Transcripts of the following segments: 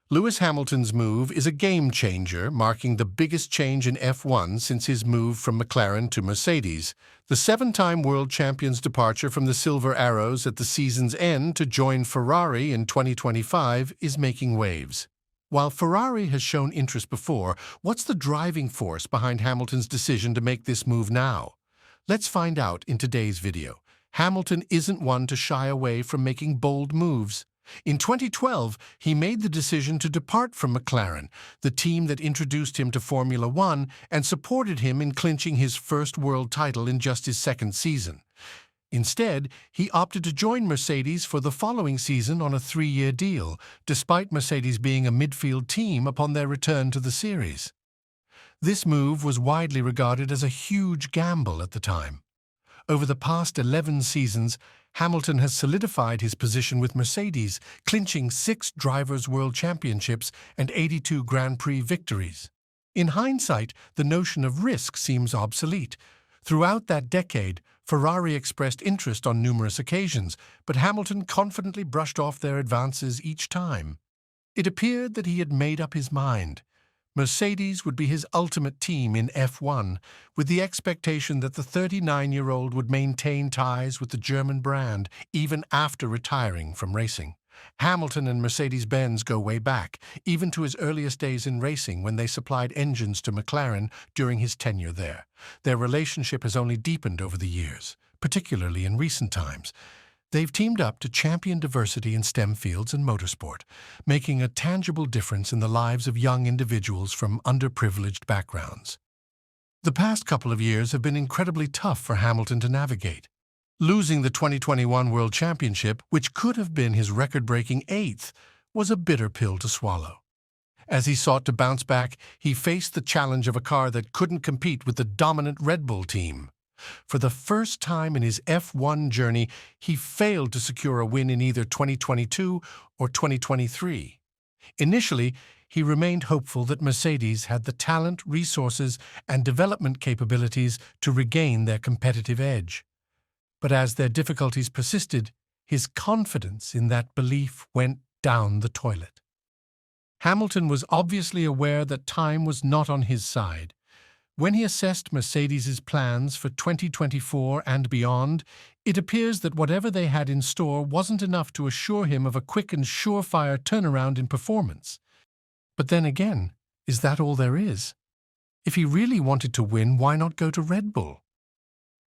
Lewis Hamilton's move is a game-changer, marking the biggest change in F1 since his move from McLaren to Mercedes. The seven-time world champion's departure from the Silver Arrows at the season's end to join Ferrari in 2025 is making waves. While Ferrari has shown interest before, what's the driving force behind Hamilton's decision to make this move now? Let's find out in today's video. Hamilton isn't one to shy away from making bold moves. In 2012, he made the decision to depart from McLaren, the team that introduced him to Formula One and supported him in clinching his first world title in just his second season. Instead, he opted to join Mercedes for the following season on a 3-year deal, despite Mercedes being a midfield team upon their return to the series. This move was widely regarded as a huge gamble at the time. Over the past 11 seasons, Hamilton has solidified his position with Mercedes, clinching 6 Drivers' World Championships and 82 Grand Prix victories. In hindsight, the notion of risk seems obsolete. Throughout that decade, Ferrari expressed interest on numerous occasions, but Hamilton confidently brushed off their advances each time. It appeared that he had made up his mind. Mercedes would be his ultimate team in F1, with the expectation that the 39-year-old would maintain ties with the German brand even after retiring from racing. Hamilton and Mercedes-Benz go way back, even to his earliest days in racing when they supplied engines to McLaren during his tenure there. Their relationship has only deepened over the years, particularly in recent times. They've teamed up to champion diversity in STEM fields and motorsport, making a tangible difference in the lives of young individuals from underprivileged backgrounds. The past couple of years have been incredibly tough for Hamilton to navigate. Losing the 2021 World Championship, which could have been his record-breaking 8th, was a bitter pill to swallow. As he sought to bounce back, he faced the challenge of a car that couldn't compete with the dominant Red Bull team. For the first time in his F1 journey, he failed to secure a win in either 2022 or 2023. Initially, he remained hopeful that Mercedes had the talent, resources, and development capabilities to regain their competitive edge. But as their difficulties persisted, his confidence in that belief went down the toilet. Hamilton was obviously aware that time was not on his side. When he assessed Mercedes' plans for 2024 and beyond, it appears that whatever they had in store wasn't enough to assure him of a quick and surefire turnaround in performance. But then again, is that all there is? If he really wanted to win, why not go to Red Bull?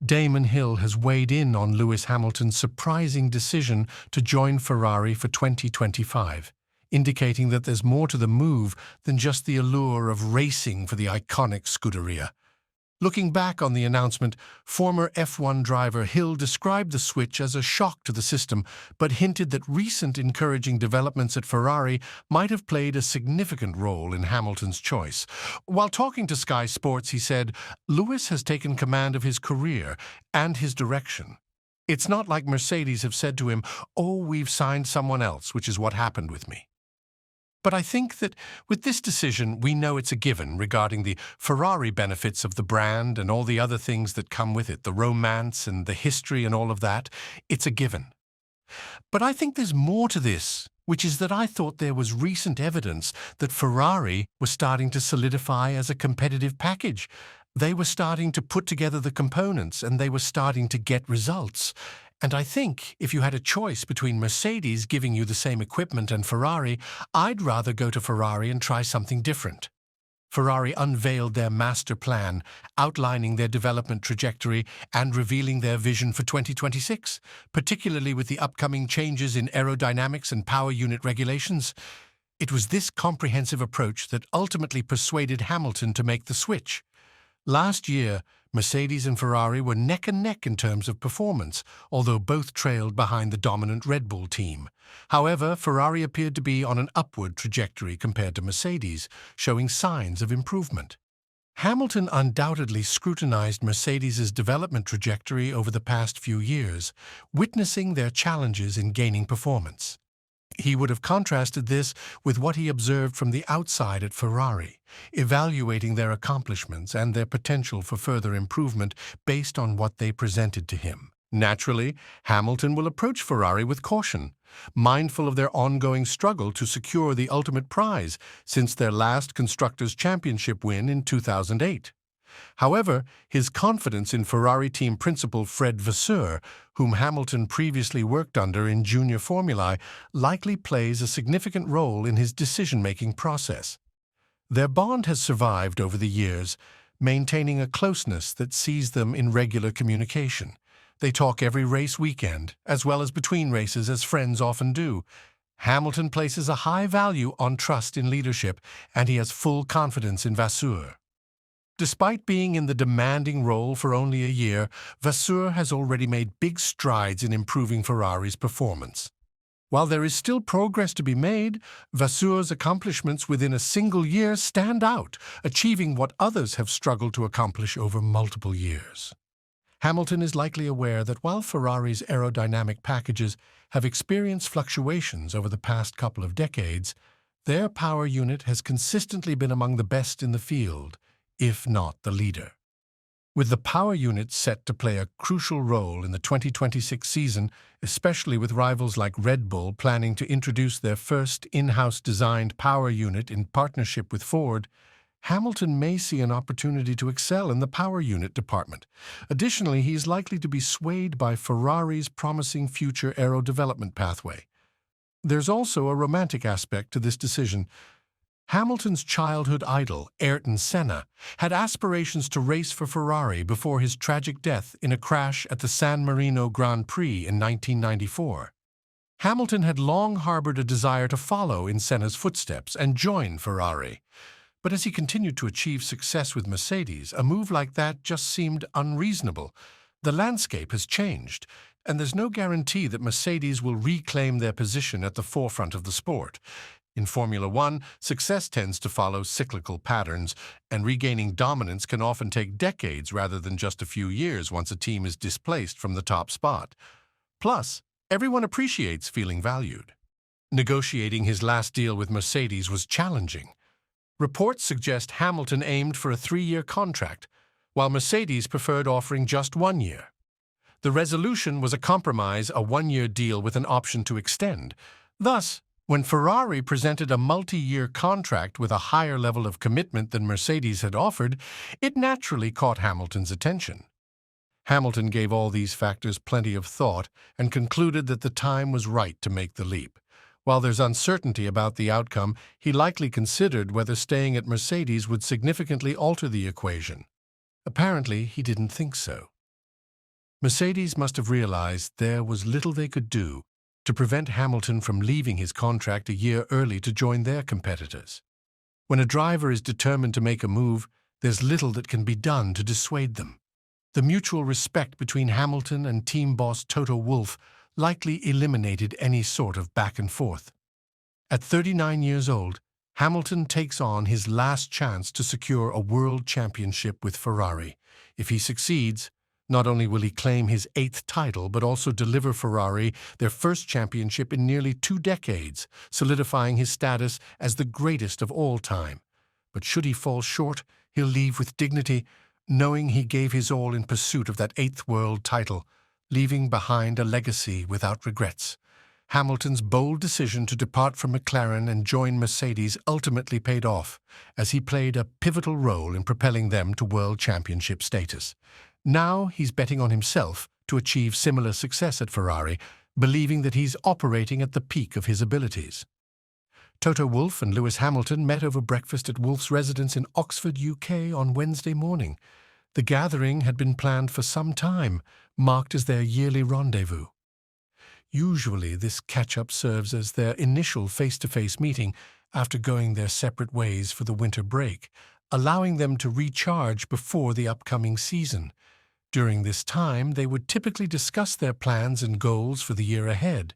Damon Hill has weighed in on Lewis Hamilton's surprising decision to join Ferrari for 2025. Indicating that there's more to the move than just the allure of racing for the iconic Scuderia. Looking back on the announcement, former F1 driver Hill described the switch as a shock to the system, but hinted that recent encouraging developments at Ferrari might have played a significant role in Hamilton's choice. While talking to Sky Sports, he said, "Lewis has taken command of his career and his direction. It's not like Mercedes have said to him, 'Oh, we've signed someone else,' which is what happened with me." But I think that with this decision, we know it's a given regarding the Ferrari benefits of the brand and all the other things that come with it, the romance and the history and all of that. It's a given. But I think there's more to this, which is that I thought there was recent evidence that Ferrari was starting to solidify as a competitive package. They were starting to put together the components and they were starting to get results. And I think if you had a choice between Mercedes giving you the same equipment and Ferrari, I'd rather go to Ferrari and try something different. Ferrari unveiled their master plan, outlining their development trajectory and revealing their vision for 2026, particularly with the upcoming changes in aerodynamics and power unit regulations. It was this comprehensive approach that ultimately persuaded Hamilton to make the switch. Last year, Mercedes and Ferrari were neck and neck in terms of performance, although both trailed behind the dominant Red Bull team. However, Ferrari appeared to be on an upward trajectory compared to Mercedes, showing signs of improvement. Hamilton undoubtedly scrutinized Mercedes' development trajectory over the past few years, witnessing their challenges in gaining performance. He would have contrasted this with what he observed from the outside at Ferrari, evaluating their accomplishments and their potential for further improvement based on what they presented to him. Naturally, Hamilton will approach Ferrari with caution, mindful of their ongoing struggle to secure the ultimate prize since their last Constructors' Championship win in 2008. However, his confidence in Ferrari team principal Fred Vasseur, whom Hamilton previously worked under in junior formulae, likely plays a significant role in his decision-making process. Their bond has survived over the years, maintaining a closeness that sees them in regular communication. They talk every race weekend, as well as between races, as friends often do. Hamilton places a high value on trust in leadership, and he has full confidence in Vasseur. Despite being in the demanding role for only a year, Vasseur has already made big strides in improving Ferrari's performance. While there is still progress to be made, Vasseur's accomplishments within a single year stand out, achieving what others have struggled to accomplish over multiple years. Hamilton is likely aware that while Ferrari's aerodynamic packages have experienced fluctuations over the past couple of decades, their power unit has consistently been among the best in the field, if not the leader. With the power unit set to play a crucial role in the 2026 season, especially with rivals like Red Bull planning to introduce their first in-house designed power unit in partnership with Ford, Hamilton may see an opportunity to excel in the power unit department. Additionally, he is likely to be swayed by Ferrari's promising future aero development pathway. There's also a romantic aspect to this decision. Hamilton's childhood idol, Ayrton Senna, had aspirations to race for Ferrari before his tragic death in a crash at the San Marino Grand Prix in 1994. Hamilton had long harbored a desire to follow in Senna's footsteps and join Ferrari. But as he continued to achieve success with Mercedes, a move like that just seemed unreasonable. The landscape has changed, and there's no guarantee that Mercedes will reclaim their position at the forefront of the sport. In Formula One, success tends to follow cyclical patterns, and regaining dominance can often take decades rather than just a few years once a team is displaced from the top spot. Plus, everyone appreciates feeling valued. Negotiating his last deal with Mercedes was challenging. Reports suggest Hamilton aimed for a 3-year contract, while Mercedes preferred offering just 1 year. The resolution was a compromise, a 1-year deal with an option to extend. Thus, when Ferrari presented a multi-year contract with a higher level of commitment than Mercedes had offered, it naturally caught Hamilton's attention. Hamilton gave all these factors plenty of thought and concluded that the time was right to make the leap. While there's uncertainty about the outcome, he likely considered whether staying at Mercedes would significantly alter the equation. Apparently, he didn't think so. Mercedes must have realized there was little they could do to prevent Hamilton from leaving his contract a year early to join their competitors. When a driver is determined to make a move, there's little that can be done to dissuade them. The mutual respect between Hamilton and team boss Toto Wolff likely eliminated any sort of back and forth. At 39 years old, Hamilton takes on his last chance to secure a world championship with Ferrari. If he succeeds, not only will he claim his 8th title, but also deliver Ferrari their first championship in nearly 2 decades, solidifying his status as the greatest of all time. But should he fall short, he'll leave with dignity, knowing he gave his all in pursuit of that 8th world title, leaving behind a legacy without regrets. Hamilton's bold decision to depart from McLaren and join Mercedes ultimately paid off, as he played a pivotal role in propelling them to world championship status. Now he's betting on himself to achieve similar success at Ferrari, believing that he's operating at the peak of his abilities. Toto Wolff and Lewis Hamilton met over breakfast at Wolff's residence in Oxford, UK on Wednesday morning. The gathering had been planned for some time, marked as their yearly rendezvous. Usually, this catch-up serves as their initial face-to-face meeting after going their separate ways for the winter break, allowing them to recharge before the upcoming season. During this time, they would typically discuss their plans and goals for the year ahead.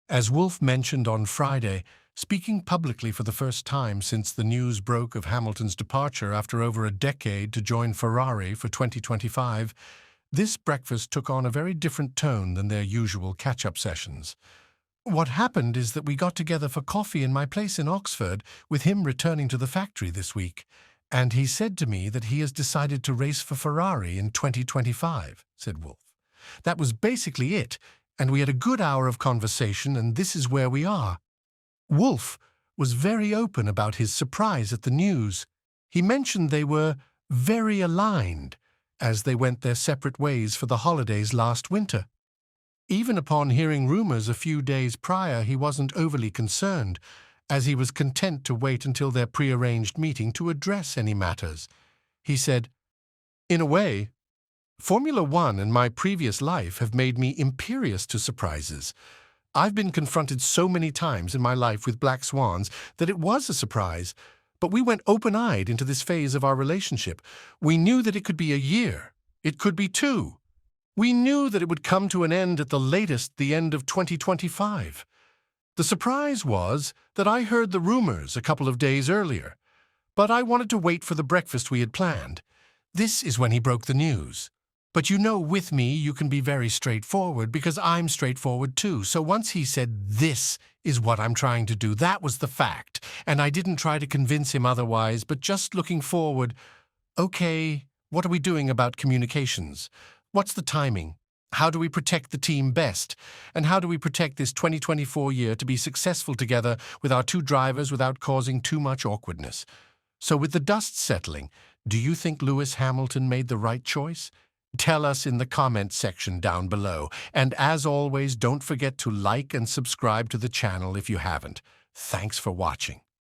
As Wolff mentioned on Friday, speaking publicly for the first time since the news broke of Hamilton's departure after over a decade to join Ferrari for 2025, this breakfast took on a very different tone than their usual catch-up sessions. What happened is that we got together for coffee in my place in Oxford, with him returning to the factory this week, and he said to me that he has decided to race for Ferrari in 2025, said Wolff. That was basically it, and we had a good hour of conversation, and this is where we are. Wolff was very open about his surprise at the news. He mentioned they were very aligned as they went their separate ways for the holidays last winter. Even upon hearing rumors a few days prior, he wasn't overly concerned, as he was content to wait until their prearranged meeting to address any matters. He said, "In a way, Formula One and my previous life have made me imperious to surprises. I've been confronted so many times in my life with black swans that it was a surprise, but we went open-eyed into this phase of our relationship. We knew that it could be a year. It could be 2. We knew that it would come to an end at the latest, the end of 2025. The surprise was that I heard the rumors a couple of days earlier, but I wanted to wait for the breakfast we had planned. This is when he broke the news. But you know, with me, you can be very straightforward because I'm straightforward too. So once he said, this is what I'm trying to do, that was the fact. And I didn't try to convince him otherwise, but just looking forward. Okay, what are we doing about communications? What's the timing? How do we protect the team best? And how do we protect this 2024 year to be successful together with our 2 drivers without causing too much awkwardness? So with the dust settling, do you think Lewis Hamilton made the right choice? Tell us in the comment section down below. And as always, don't forget to like and subscribe to the channel if you haven't. Thanks for watching.